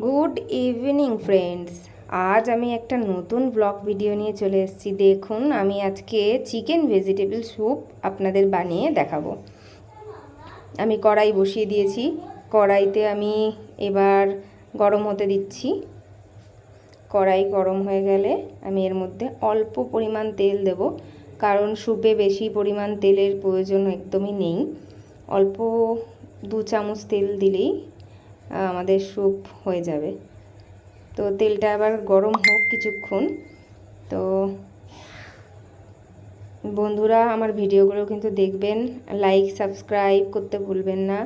Good evening friends. আজ আমি একটা নতুন ব্লগ ভিডিও নিয়ে চলে এসেছি। দেখুন, আমি আজকে চিকেন ভেজিটেবল স্যুপ আপনাদের বানিয়ে দেখাবো। আমি কড়াই বসিয়ে দিয়েছি। কড়াইতে আমি এবার গরম হতে দিচ্ছি। কড়াই গরম হয়ে গেলে আমি এর মধ্যে অল্প পরিমাণ তেল দেব, কারণ স্যুপে বেশি পরিমাণ তেলের প্রয়োজন একদমই নেই। অল্প 2 চামচ তেল দিলেই আমাদের স্যুপ হয়ে যাবে। তো তেলটা আবার গরম হোক কিছুক্ষণ। তো বন্ধুরা, আমার ভিডিওগুলো কিন্তু দেখবেন, লাইক সাবস্ক্রাইব করতে ভুলবেন না।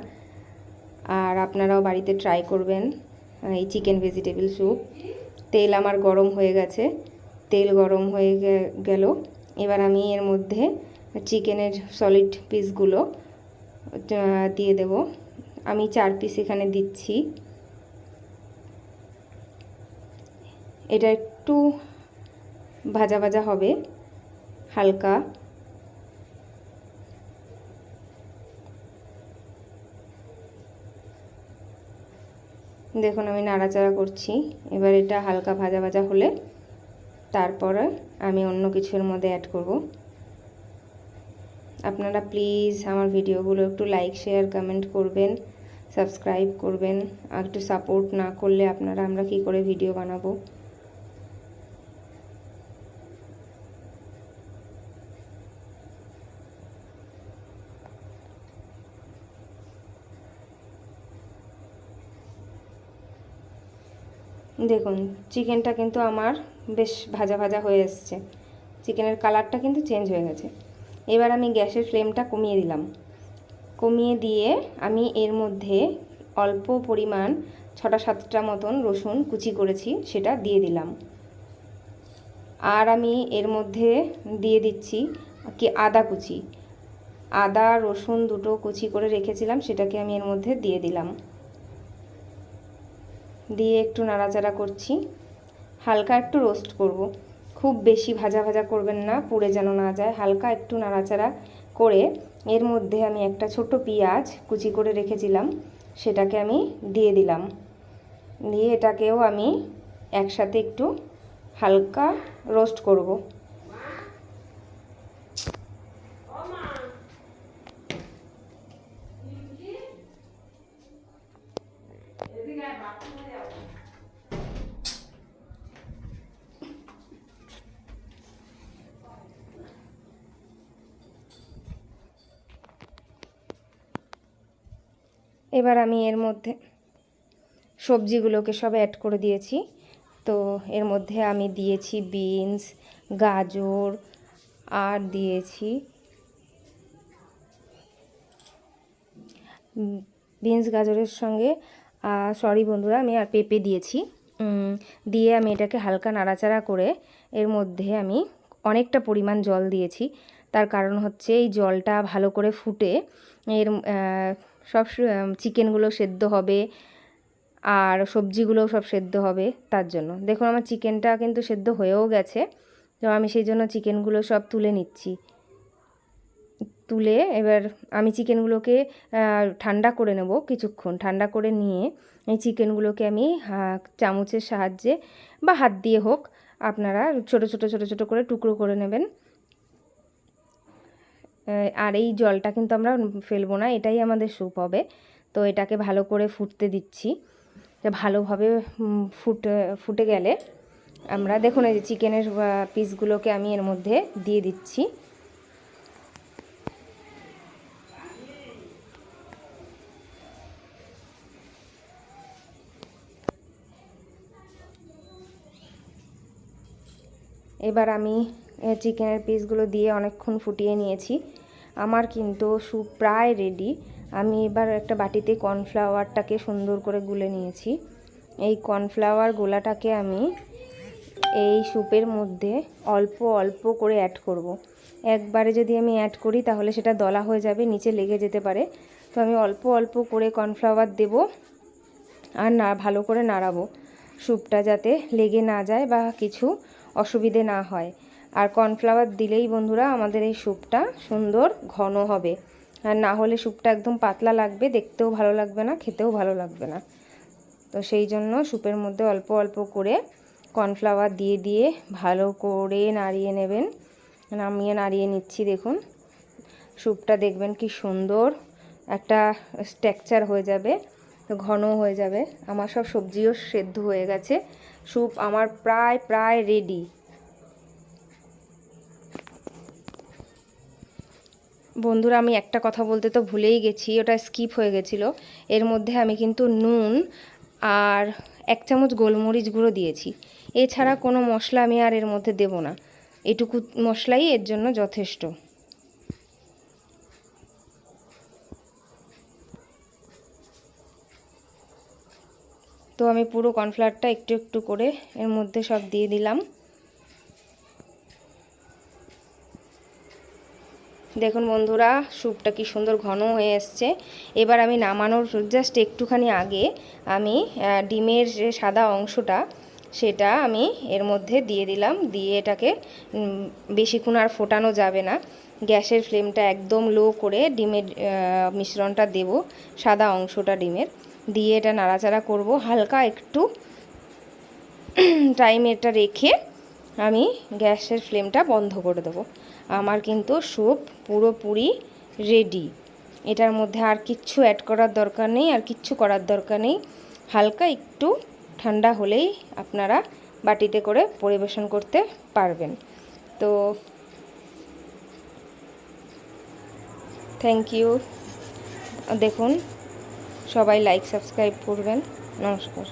আর আপনারাও বাড়িতে ট্রাই করবেন এই চিকেন ভেজিটেবল স্যুপ। তেল আমার গরম হয়ে গেছে। তেল গরম হয়ে গেল। এবার আমি এর মধ্যে চিকেনের সলিড পিসগুলো দিয়ে দেব। আমি 4 পিস এখানে দিচ্ছি। এটা একটু ভাজা ভাজা হবে হালকা। দেখুন, আমি নাড়াচাড়া করছি। এবার এটা হালকা ভাজা ভাজা হলে তারপরে আমি অন্য কিছুর মধ্যে অ্যাড করব। আপনারা প্লিজ আমার ভিডিওগুলো একটু লাইক শেয়ার কমেন্ট করবেন, সাবস্ক্রাইব করবেন। আর একটু সাপোর্ট না করলে আমরা কি করে ভিডিও বানাবো। দেখুন, চিকেনটা কিন্তু আমার বেশ ভাজা ভাজা হয়ে এসছে। চিকেনের কালারটা কিন্তু চেঞ্জ হয়ে গেছে। এবার আমি গ্যাসের ফ্লেমটা কমিয়ে দিলাম। কমিয়ে দিয়ে আমি এর মধ্যে অল্প পরিমাণ 6-7টা মতন রসুন কুচি করেছি, সেটা দিয়ে দিলাম। আর আমি এর মধ্যে দিয়ে দিচ্ছি আদা কুচি। আদা রসুন দুটো কুচি করে রেখেছিলাম, সেটাকে আমি এর মধ্যে দিয়ে দিলাম। দিয়ে একটু নাড়াচাড়া করছি। হালকা একটু রোস্ট করব, খুব বেশি ভাজা ভাজা করবেন না, পুড়ে যেন না যায়। হালকা একটু নাড়াচাড়া করে এর মধ্যে আমি একটা ছোট পেঁয়াজ কুচি করে রেখেছিলাম, সেটাকে আমি দিয়ে দিলাম। দিয়ে এটাকেও আমি একসাথে একটু হালকা রোস্ট করব। এবার আমি এর মধ্যে সবজিগুলোকে সব অ্যাড করে দিয়েছি। তো এর মধ্যে আমি দিয়েছি বিনস, গাজর, আর দিয়েছি বিনস গাজরের সঙ্গে সরি বন্ধুরা, আমি আর পেঁপে দিয়েছি। দিয়ে আমি এটাকে হালকা নাড়াচাড়া করে এর মধ্যে আমি অনেকটা পরিমাণ জল দিয়েছি। তার কারণ হচ্ছে এই জলটা ভালো করে ফুটে এর সব চিকেনগুলো সেদ্ধ হবে আর সবজিগুলোও সব সেদ্ধ হবে, তার জন্য। দেখুন, আমার চিকেনটা কিন্তু সেদ্ধ হয়েও গেছে। তো আমি সেই জন্য চিকেনগুলো সব তুলে নিচ্ছি। তুলে এবার আমি চিকেনগুলোকে ঠান্ডা করে নেব কিছুক্ষণ। ঠান্ডা করে নিয়ে এই চিকেনগুলোকে আমি চামচের সাহায্যে বা হাত দিয়ে হোক, আপনারা ছোট ছোট ছোট ছোট করে টুকরো করে নেবেন। আর এই জলটা কিন্তু আমরা ফেলবো না, এটাই আমাদের স্যুপ হবে। তো এটাকে ভালো করে ফুটতে দিচ্ছি। ভালোভাবে ফুটে গেলে আমরা দেখুন, এই যে চিকেনের পিসগুলোকে আমি এর মধ্যে দিয়ে দিচ্ছি। এবার আমি চিকেনের পিসগুলো দিয়ে অনেকক্ষণ ফুটিয়ে নিয়েছি। আমার কিন্তু স্যুপ প্রায় রেডি। আমি এবার একটা বাটিতে কর্নফ্লাওয়ারটাকে সুন্দর করে গুলে নিয়েছি। এই কর্নফ্লাওয়ার গোলাটাকে আমি এই স্যুপের মধ্যে অল্প অল্প করে অ্যাড করব। একবারে যদি আমি অ্যাড করি তাহলে সেটা দলা হয়ে যাবে, নিচে লেগে যেতে পারে। তো আমি অল্প অল্প করে কর্নফ্লাওয়ার দেব আর ভালো করে নাড়াবো, স্যুপটা যাতে লেগে না যায় বা কিছু অসুবিধে না হয়। আর কর্নফ্লাওয়ার দিলেই বন্ধুরা আমাদের এই স্যুপটা সুন্দর ঘন হবে। আর না হলে স্যুপটা একদম পাতলা লাগবে, দেখতেও ভালো লাগবে না, খেতেও ভালো লাগবে না। তো সেই জন্য স্যুপের মধ্যে অল্প অল্প করে কর্নফ্লাওয়ার দিয়ে দিয়ে ভালো করে নাড়িয়ে নেবেন। নামিয়ে নাড়িয়ে নিচ্ছি, দেখুন স্যুপটা দেখবেন কি সুন্দর একটা টেক্সচার হয়ে যাবে, ঘন হয়ে যাবে। আমার সব সবজিও সেদ্ধ হয়ে গেছে, স্যুপ আমার প্রায় প্রায় রেডি। বন্ধুরা, আমি একটা কথা বলতে তো ভুলেই গেছি, ওটা স্কিপ হয়ে গেছিলো। এর মধ্যে আমি কিন্তু নুন আর 1 চামচ গোলমরিচ গুঁড়ো দিয়েছি। এছাড়া কোনো মশলা আমি আর এর মধ্যে দেব না, এটুকু মশলাই এর জন্য যথেষ্ট। তো আমি পুরো কর্নফ্লাওয়ারটা একটু একটু করে এর মধ্যে সব দিয়ে দিলাম। দেখুন বন্ধুরা, স্যুপটা কি সুন্দর ঘন হয়ে এসছে। এবার আমি নামানোর জাস্ট একটুখানি আগে আমি ডিমের যে সাদা অংশটা সেটা আমি এর মধ্যে দিয়ে দিলাম। দিয়ে এটাকে বেশিক্ষণ আর ফোটানো যাবে না, গ্যাসের ফ্লেমটা একদম লো করে ডিমের মিশ্রণটা দেব, সাদা অংশটা ডিমের দিয়ে এটা নাড়াচাড়া করব। হালকা একটু টাইম এটা রেখে আমি গ্যাসের ফ্লেমটা বন্ধ করে দেবো। আমার কিন্তু স্যুপ পুরোপুরি রেডি। এটার মধ্যে আর কিচ্ছু অ্যাড করার দরকার নেই, আর কিচ্ছু করার দরকার নেই। হালকা একটু ঠান্ডা হলেই আপনারা বাটিতে করে পরিবেশন করতে পারবেন। তো থ্যাংক ইউ। দেখুন সবাই লাইক সাবস্ক্রাইব করবেন। নমস্কার।